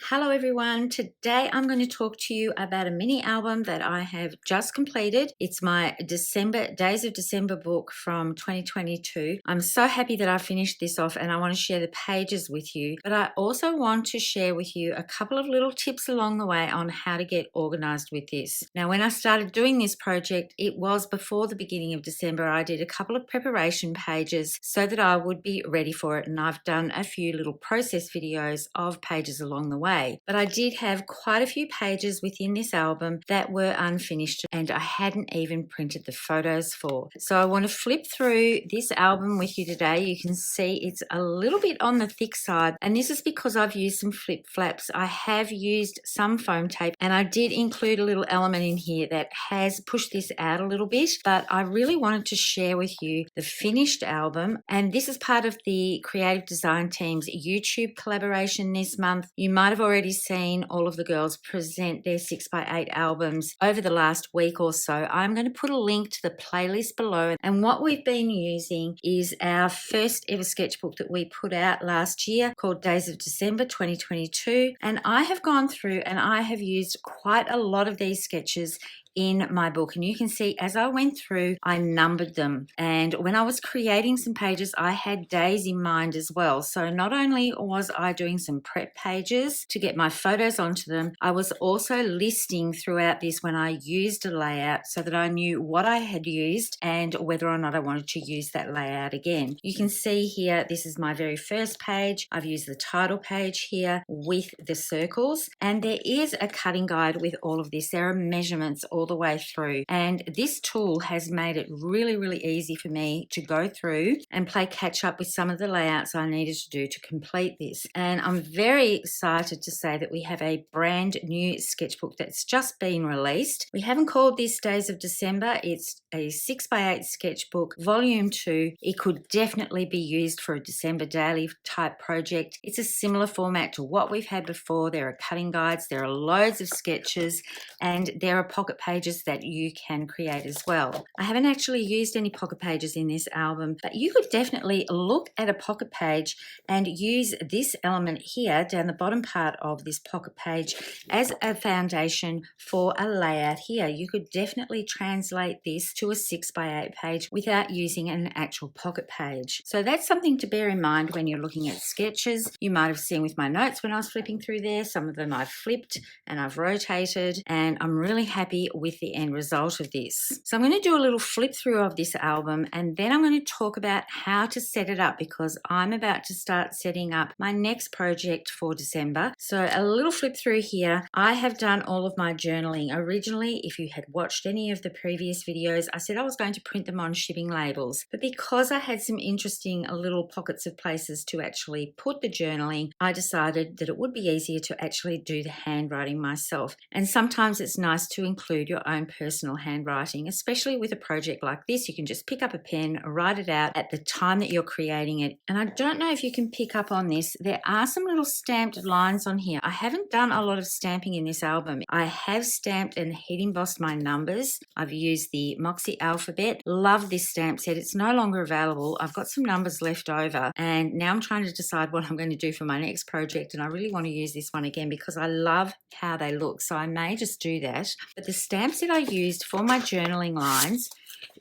Hello everyone, today I'm going to talk to you about a mini album that I have just completed. It's my Days of December book from 2022. I'm so happy that I finished this off and I want to share the pages with you, but I also want to share with you a couple of little tips along the way on how to get organized with this. Now, when I started doing this project, it was before the beginning of December. I did a couple of preparation pages so that I would be ready for it, and I've done a few little process videos of pages along the way. But I did have quite a few pages within this album that were unfinished and I hadn't even printed the photos for. So I want to flip through this album with you today. You can see it's a little bit on the thick side, and this is because I've used some flip flaps. I have used some foam tape, and I did include a little element in here that has pushed this out a little bit, but I really wanted to share with you the finished album, and this is part of the creative design team's YouTube collaboration this month. You might have already seen all of the girls present their 6x8 albums over the last week or so. I'm going to put a link to the playlist below, and what we've been using is our first ever sketchbook that we put out last year called Days of December 2022, and I have gone through and I have used quite a lot of these sketches in my book, and you can see as I went through I numbered them, and when I was creating some pages I had days in mind as well. So not only was I doing some prep pages to get my photos onto them, I was also listing throughout this when I used a layout so that I knew what I had used and whether or not I wanted to use that layout again. You can see here this is my very first page. I've used the title page here with the circles, and there is a cutting guide with all of this. There are measurements all the way through, and this tool has made it really easy for me to go through and play catch up with some of the layouts I needed to do to complete this. And I'm very excited to say that we have a brand new sketchbook that's just been released. We haven't called this Days of December. It's a 6x8 sketchbook volume 2. It could definitely be used for a December daily type project. It's a similar format to what we've had before. There are cutting guides, there are loads of sketches, and there are pocket pages that you can create as well. I haven't actually used any pocket pages in this album, but you could definitely look at a pocket page and use this element here down the bottom part of this pocket page as a foundation for a layout here. You could definitely translate this to a 6x8 page without using an actual pocket page. So that's something to bear in mind when you're looking at sketches. You might have seen with my notes when I was flipping through there, some of them I've flipped and I've rotated, and I'm really happy with the end result of this. So I'm going to do a little flip through of this album, and then I'm going to talk about how to set it up because I'm about to start setting up my next project for December. So a little flip through here. I have done all of my journaling. Originally, if you had watched any of the previous videos, I said I was going to print them on shipping labels, but because I had some interesting little pockets of places to actually put the journaling, I decided that it would be easier to actually do the handwriting myself. And sometimes it's nice to include your own personal handwriting, especially with a project like this. You can just pick up a pen, write it out at the time that you're creating it. And I don't know if you can pick up on this. There are some little stamped lines on here. I haven't done a lot of stamping in this album. I have stamped and heat embossed my numbers. I've used the Moxie Alphabet. Love this stamp set. It's no longer available. I've got some numbers left over, and now I'm trying to decide what I'm going to do for my next project, and I really want to use this one again because I love how they look, so I may just do that. But the stamps that I used for my journaling lines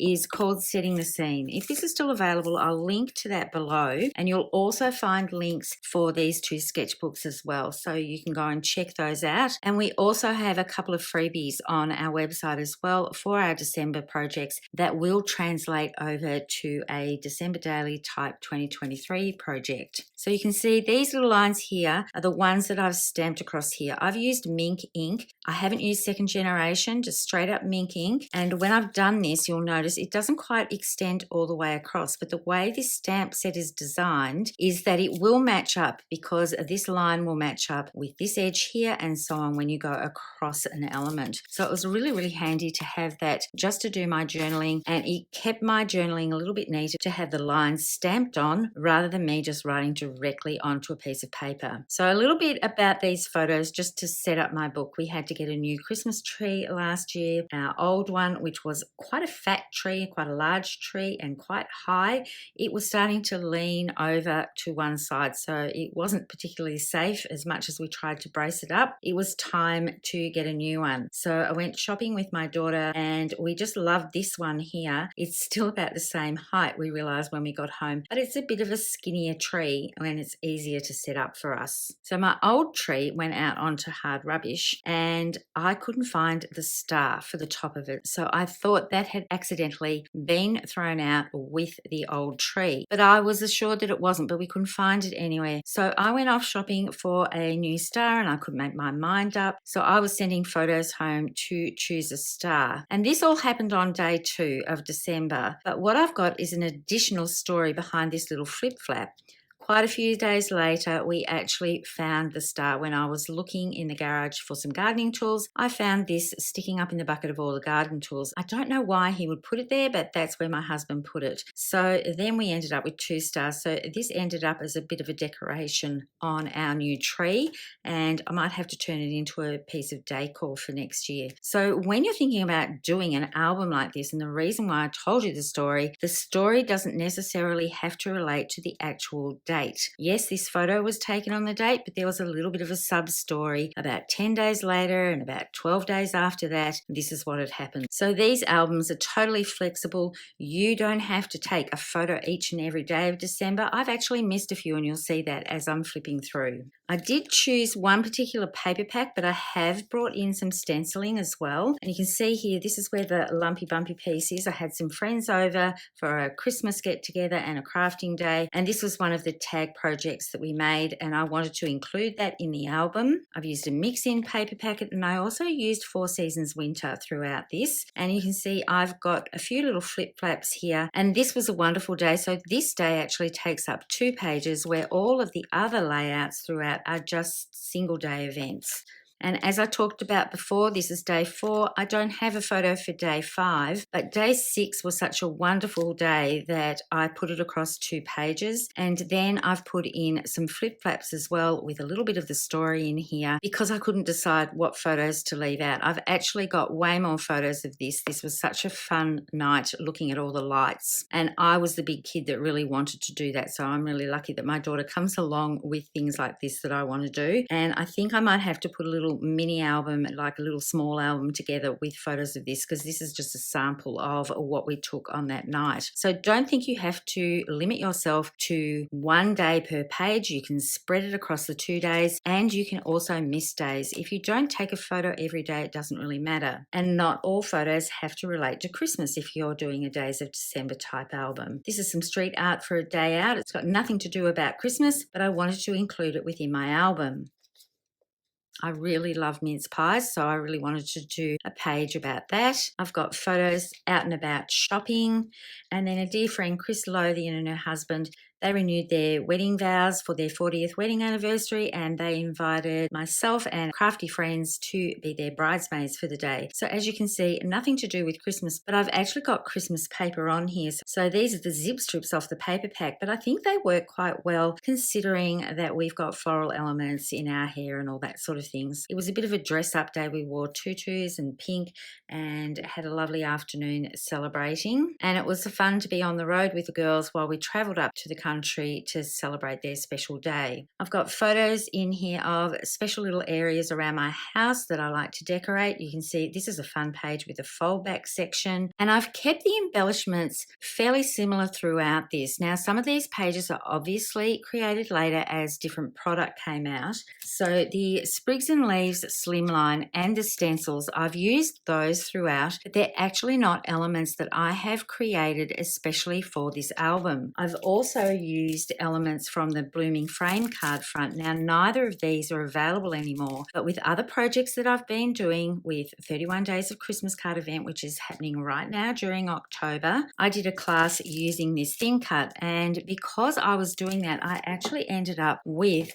is called Setting the Scene. If this is still available, I'll link to that below, and you'll also find links for these two sketchbooks as well, so you can go and check those out. And we also have a couple of freebies on our website as well for our December projects that will translate over to a December daily type 2023 project. So you can see these little lines here are the ones that I've stamped across here. I've used mink ink. I haven't used second generation, just straight up mink ink. And when I've done this, you'll notice it doesn't quite extend all the way across, but the way this stamp set is designed is that it will match up, because this line will match up with this edge here and so on when you go across an element. So it was really handy to have that just to do my journaling, and it kept my journaling a little bit neater to have the lines stamped on rather than me just writing directly onto a piece of paper. So a little bit about these photos just to set up my book. We had to get a new Christmas tree last year. Our old one, which was quite a fat tree, quite a large tree and quite high, it was starting to lean over to one side, so it wasn't particularly safe. As much as we tried to brace it up, it was time to get a new one. So I went shopping with my daughter and we just loved this one here. It's still about the same height, we realized when we got home, but it's a bit of a skinnier tree and it's easier to set up for us. So my old tree went out onto hard rubbish and I couldn't find the star for the top of it. So I thought that had accidentally been thrown out with the old tree, but I was assured that it wasn't, but we couldn't find it anywhere. So I went off shopping for a new star and I couldn't make my mind up. So I was sending photos home to choose a star. And this all happened on day 2 of December. But what I've got is an additional story behind this little flip flap. Quite a few days later, we actually found the star. When I was looking in the garage for some gardening tools, I found this sticking up in the bucket of all the garden tools. I don't know why he would put it there, but that's where my husband put it. So then we ended up with 2 stars. So this ended up as a bit of a decoration on our new tree, and I might have to turn it into a piece of decor for next year. So when you're thinking about doing an album like this, and the reason why I told you the story doesn't necessarily have to relate to the actual date. Yes, this photo was taken on the date, but there was a little bit of a sub-story about 10 days later and about 12 days after that. This is what had happened. So these albums are totally flexible. You don't have to take a photo each and every day of December. I've actually missed a few and you'll see that as I'm flipping through. I did choose one particular paper pack, but I have brought in some stenciling as well. And you can see here, this is where the lumpy bumpy piece is. I had some friends over for a Christmas get together and a crafting day. And this was one of the tag projects that we made. And I wanted to include that in the album. I've used a mix-in paper packet and I also used 4 Seasons Winter throughout this. And you can see I've got a few little flip flaps here. And this was a wonderful day. So this day actually takes up 2 pages where all of the other layouts throughout are just single day events. And as I talked about before, this is day 4. I don't have a photo for day 5, but day 6 was such a wonderful day that I put it across 2 pages. And then I've put in some flip flaps as well with a little bit of the story in here because I couldn't decide what photos to leave out. I've actually got way more photos of this. This was such a fun night looking at all the lights. And I was the big kid that really wanted to do that. So I'm really lucky that my daughter comes along with things like this that I want to do. And I think I might have to put a little mini album, like a little small album together with photos of this, because this is just a sample of what we took on that night. So don't think you have to limit yourself to 1 day per page. You can spread it across the 2 days and you can also miss days. If you don't take a photo every day, it doesn't really matter. And not all photos have to relate to Christmas if you're doing a Days of December type album. This is some street art for a day out. It's got nothing to do about Christmas, but I wanted to include it within my album. I really love mince pies, so I really wanted to do a page about that. I've got photos out and about shopping, and then a dear friend, Chris Lothian, and her husband, they renewed their wedding vows for their 40th wedding anniversary, and they invited myself and crafty friends to be their bridesmaids for the day. So as you can see, nothing to do with Christmas, but I've actually got Christmas paper on here. So these are the zip strips off the paper pack, but I think they work quite well considering that we've got floral elements in our hair and all that sort of things. It was a bit of a dress-up day. We wore tutus and pink and had a lovely afternoon celebrating. And it was fun to be on the road with the girls while we travelled up to the country to celebrate their special day. I've got photos in here of special little areas around my house that I like to decorate. You can see this is a fun page with a fold back section, and I've kept the embellishments fairly similar throughout this. Now some of these pages are obviously created later as different product came out. So the Sprigs and Leaves slimline and the stencils, I've used those throughout, but they're actually not elements that I have created especially for this album. I've also used elements from the Blooming Frame card front. Now, neither of these are available anymore, but with other projects that I've been doing with 31 Days of Christmas card event, which is happening right now during October, I did a class using this thin cut, and because I was doing that, I actually ended up with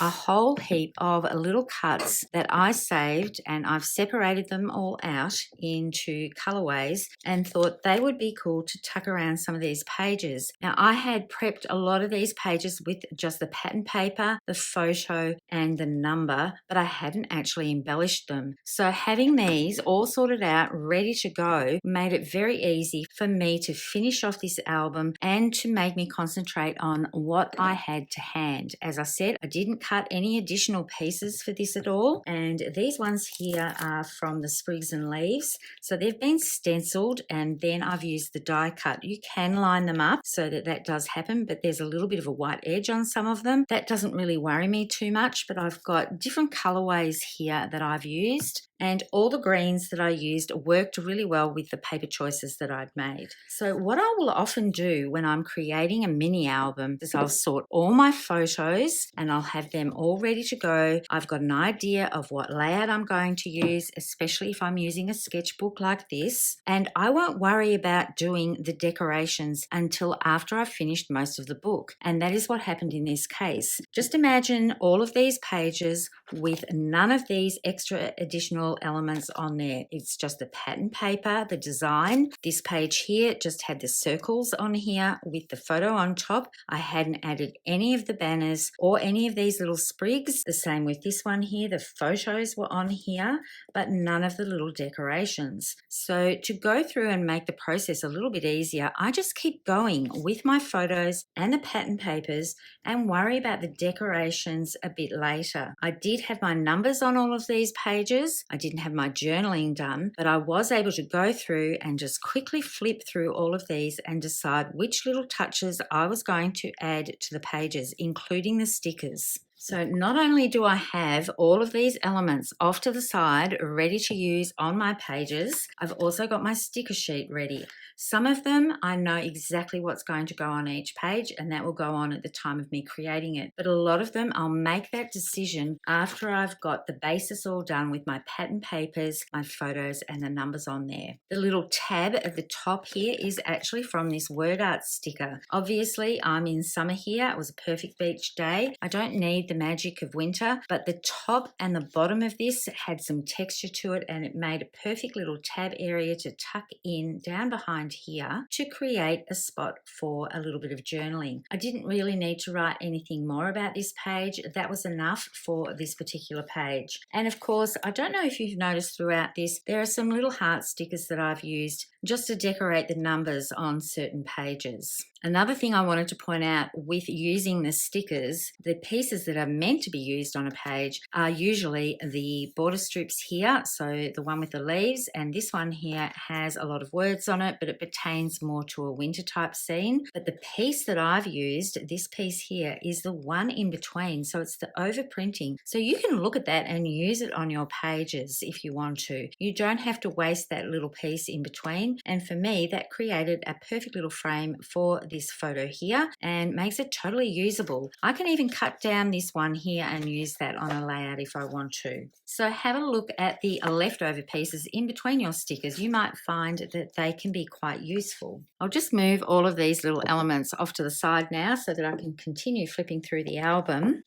a whole heap of little cuts that I saved, and I've separated them all out into colorways and thought they would be cool to tuck around some of these pages. Now, I had prepped a lot of these pages with just the pattern paper, the photo, and the number, but I hadn't actually embellished them. So having these all sorted out, ready to go, made it very easy for me to finish off this album and to make me concentrate on what I had to hand. As I said, I didn't cut any additional pieces for this at all, and these ones here are from the sprigs and leaves, so they've been stenciled and then I've used the die cut. You can line them up so that that does happen, but there's a little bit of a white edge on some of them. That doesn't really worry me too much, but I've got different colorways here that I've used, and all the greens that I used worked really well with the paper choices that I'd made. So what I will often do when I'm creating a mini album is I'll sort all my photos and I'll have them all ready to go. I've got an idea of what layout I'm going to use, especially if I'm using a sketchbook like this, and I won't worry about doing the decorations until after I've finished most of the book. And that is what happened in this case. Just imagine all of these pages with none of these extra additional elements on there. It's just the pattern paper, the design. This page here just had the circles on here with the photo on top. I hadn't added any of the banners or any of these little sprigs. The same with this one here. The photos were on here, but none of the little decorations. So to go through and make the process a little bit easier, I just keep going with my photos and the pattern papers and worry about the decorations a bit later. I did have my numbers on all of these pages. I didn't have my journaling done, but I was able to go through and just quickly flip through all of these and decide which little touches I was going to add to the pages, including the stickers. So not only do I have all of these elements off to the side ready to use on my pages, I've also got my sticker sheet ready. Some of them I know exactly what's going to go on each page, and that will go on at the time of me creating it. But a lot of them I'll make that decision after I've got the basis all done with my pattern papers, my photos, and the numbers on there. The little tab at the top here is actually from this word art sticker. Obviously, I'm in summer here. It was a perfect beach day. I don't need the magic of winter, but the top and the bottom of this had some texture to it, and it made a perfect little tab area to tuck in down behind here to create a spot for a little bit of journaling. I didn't really need to write anything more about this page. That was enough for this particular page. And of course, I don't know if you've noticed throughout this, there are some little heart stickers that I've used just to decorate the numbers on certain pages. Another thing I wanted to point out with using the stickers, the pieces that are meant to be used on a page are usually the border strips here, so the one with the leaves, and this one here has a lot of words on it, but it pertains more to a winter type scene. But the piece that I've used, this piece here, is the one in between, so it's the overprinting. So you can look at that and use it on your pages if you want to. You don't have to waste that little piece in between, and for me that created a perfect little frame for this photo here and makes it totally usable. I can even cut down this one here and use that on a layout if I want to. So have a look at the leftover pieces in between your stickers. You might find that they can be quite useful. I'll just move all of these little elements off to the side now so that I can continue flipping through the album.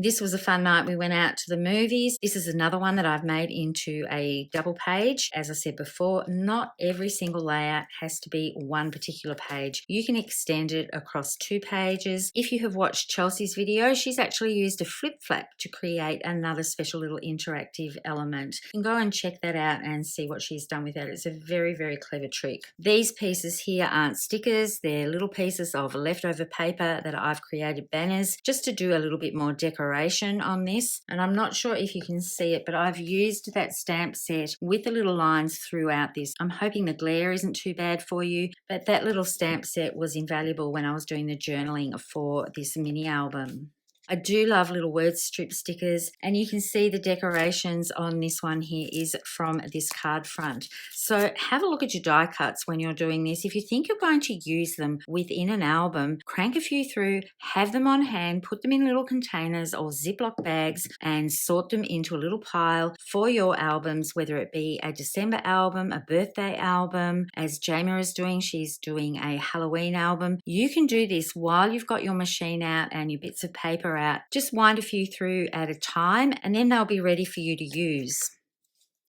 This was a fun night. We went out to the movies. This is another one that I've made into a double page. As I said before, not every single layout has to be one particular page. You can extend it across 2 pages. If you have watched Chelsea's video, she's actually used a flip flap to create another special little interactive element. You can go and check that out and see what she's done with that. It's a very, very clever trick. These pieces here aren't stickers. They're little pieces of leftover paper that I've created banners just to do a little bit more decoration on this, and I'm not sure if you can see it, but I've used that stamp set with the little lines throughout this. I'm hoping the glare isn't too bad for you, but that little stamp set was invaluable when I was doing the journaling for this mini album. I do love little word strip stickers, and you can see the decorations on this one here is from this card front. So have a look at your die cuts when you're doing this. If you think you're going to use them within an album, crank a few through, have them on hand, put them in little containers or Ziploc bags and sort them into a little pile for your albums, whether it be a December album, a birthday album. As Jamie is doing, she's doing a Halloween album. You can do this while you've got your machine out and your bits of paper out. Just wind a few through at a time, and then they'll be ready for you to use.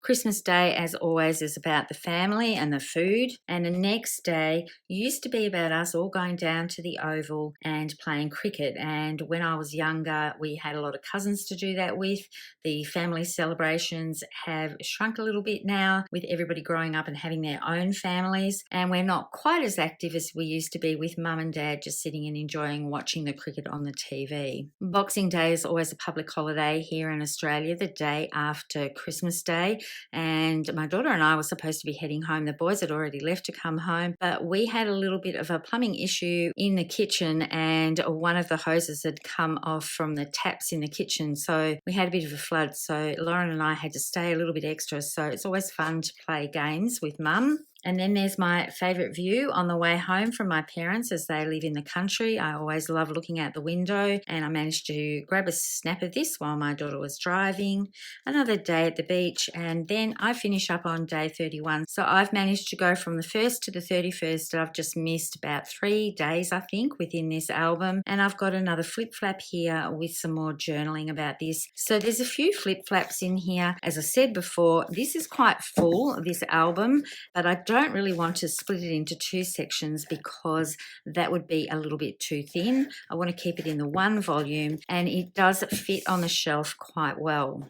Christmas Day, as always, is about the family and the food, and the next day used to be about us all going down to the Oval and playing cricket. And when I was younger, we had a lot of cousins to do that with. The family celebrations have shrunk a little bit now with everybody growing up and having their own families, and we're not quite as active as we used to be with mum and dad just sitting and enjoying watching the cricket on the TV. Boxing Day is always a public holiday here in Australia, the day after Christmas Day. And my daughter and I were supposed to be heading home. The boys had already left to come home, but we had a little bit of a plumbing issue in the kitchen, and one of the hoses had come off from the taps in the kitchen. So we had a bit of a flood. So Lauren and I had to stay a little bit extra. So it's always fun to play games with mum. And then there's my favourite view on the way home from my parents as they live in the country. I always love looking out the window, and I managed to grab a snap of this while my daughter was driving. Another day at the beach, and then I finish up on day 31. So I've managed to go from the 1st to the 31st. I've just missed about 3 days, I think, within this album. And I've got another flip flap here with some more journaling about this. So there's a few flip flaps in here. As I said before, this is quite full, this album, but I don't really want to split it into 2 sections because that would be a little bit too thin. I want to keep it in the one volume, and it does fit on the shelf quite well.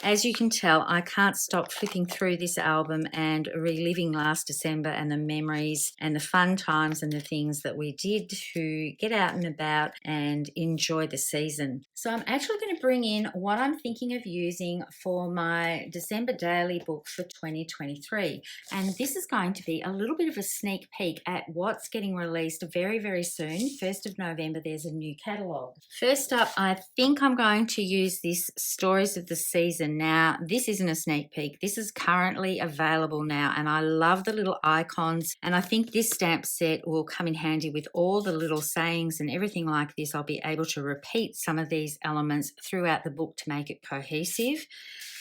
As you can tell, I can't stop flipping through this album and reliving last December and the memories and the fun times and the things that we did to get out and about and enjoy the season. So I'm actually going to bring in what I'm thinking of using for my December daily book for 2023. And this is going to be a little bit of a sneak peek at what's getting released very, very soon. 1st of November, there's a new catalogue. First up, I think I'm going to use this Stories of the Season. Now, this isn't a sneak peek. This is currently available now, and I love the little icons, and I think this stamp set will come in handy with all the little sayings and everything like this. I'll be able to repeat some of these elements throughout the book to make it cohesive.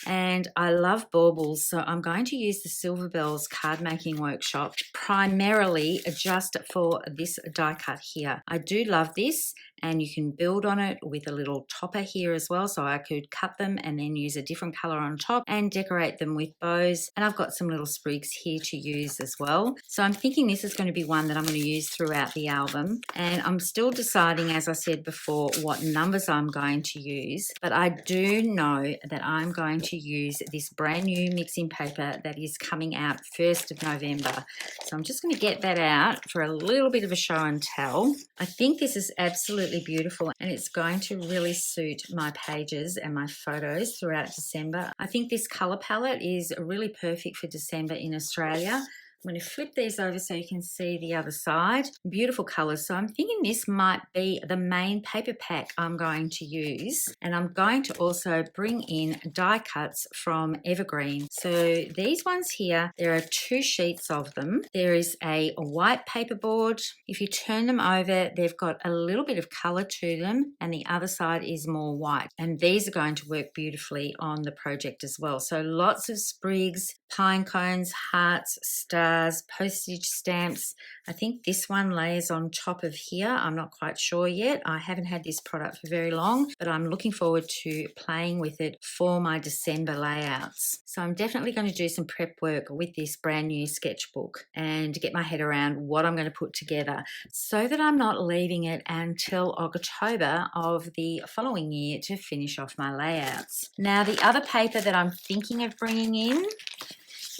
And I love baubles, so I'm going to use the Silver Bells card making workshop primarily just for this die cut here. I do love this, and you can build on it with a little topper here as well, so I could cut them and then use a different color on top and decorate them with bows. And I've got some little sprigs here to use as well. So I'm thinking this is going to be one that I'm going to use throughout the album, and I'm still deciding, as I said before, what numbers I'm going to use, but I do know that I'm going to use this brand new mixing paper that is coming out 1st of November. So I'm just going to get that out for a little bit of a show and tell. I think this is absolutely beautiful, and it's going to really suit my pages and my photos throughout December. I think this color palette is really perfect for December in Australia. I'm going to flip these over so you can see the other side. Beautiful colours. So I'm thinking this might be the main paper pack I'm going to use. And I'm going to also bring in die cuts from Evergreen. So these ones here, there are 2 sheets of them. There is a white paper board. If you turn them over, they've got a little bit of colour to them, and the other side is more white. And these are going to work beautifully on the project as well. So lots of sprigs, pine cones, hearts, stars, postage stamps. I think this one lays on top of here. I'm not quite sure yet. I haven't had this product for very long, but I'm looking forward to playing with it for my December layouts. So I'm definitely going to do some prep work with this brand new sketchbook and get my head around what I'm going to put together so that I'm not leaving it until October of the following year to finish off my layouts. Now, the other paper that I'm thinking of bringing in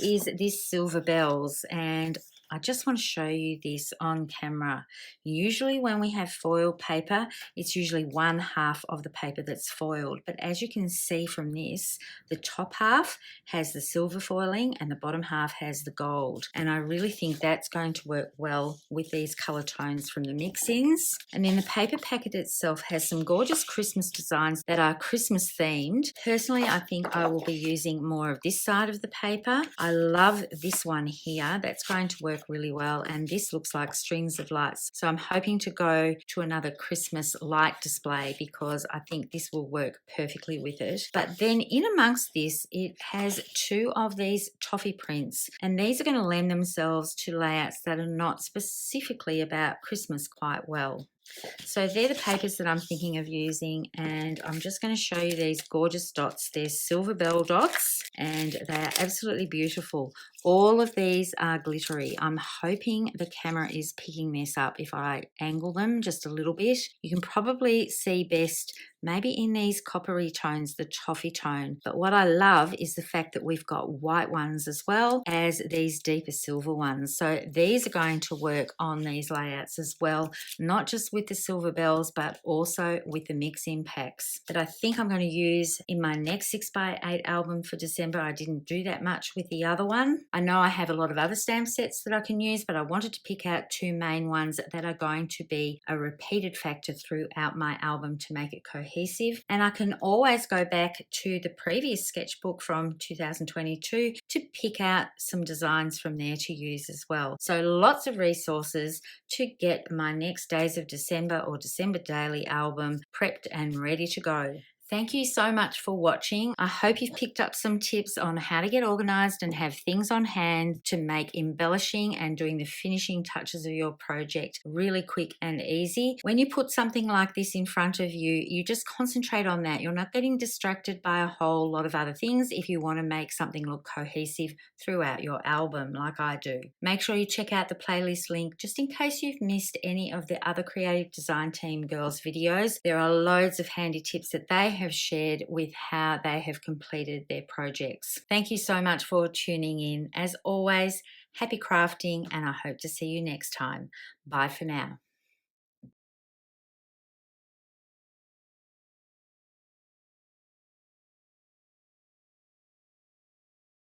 is this Silver Bells, and I just want to show you this on camera. Usually when we have foil paper, it's usually 1/2 of the paper that's foiled. But as you can see from this, the top half has the silver foiling and the bottom half has the gold. And I really think that's going to work well with these color tones from the mix-ins. And then the paper packet itself has some gorgeous Christmas designs that are Christmas themed. Personally, I think I will be using more of this side of the paper. I love this one here. That's going to work really well, and this looks like strings of lights, so I'm hoping to go to another Christmas light display because I think this will work perfectly with it. But then in amongst this, it has 2 of these toffee prints, and these are going to lend themselves to layouts that are not specifically about Christmas quite well. So they're the papers that I'm thinking of using, and I'm just going to show you these gorgeous dots. They're silver bell dots, and they are absolutely beautiful. All of these are glittery. I'm hoping the camera is picking this up. If I angle them just a little bit, you can probably see best maybe in these coppery tones, the toffee tone. But what I love is the fact that we've got white ones as well as these deeper silver ones. So these are going to work on these layouts as well, not just with the silver bells, but also with the mix impacts that I think I'm going to use in my next 6x8 album for December. I didn't do that much with the other one. I know I have a lot of other stamp sets that I can use, but I wanted to pick out two main ones that are going to be a repeated factor throughout my album to make it cohesive. And I can always go back to the previous sketchbook from 2022 to pick out some designs from there to use as well. So lots of resources to get my next Days of December or December Daily album prepped and ready to go. Thank you so much for watching. I hope you've picked up some tips on how to get organized and have things on hand to make embellishing and doing the finishing touches of your project really quick and easy. When you put something like this in front of you, you just concentrate on that. You're not getting distracted by a whole lot of other things if you want to make something look cohesive throughout your album like I do. Make sure you check out the playlist link just in case you've missed any of the other Creative Design Team girls videos. There are loads of handy tips that they have shared with how they have completed their projects. Thank you so much for tuning in. As always, happy crafting, and I hope to see you next time. Bye for now.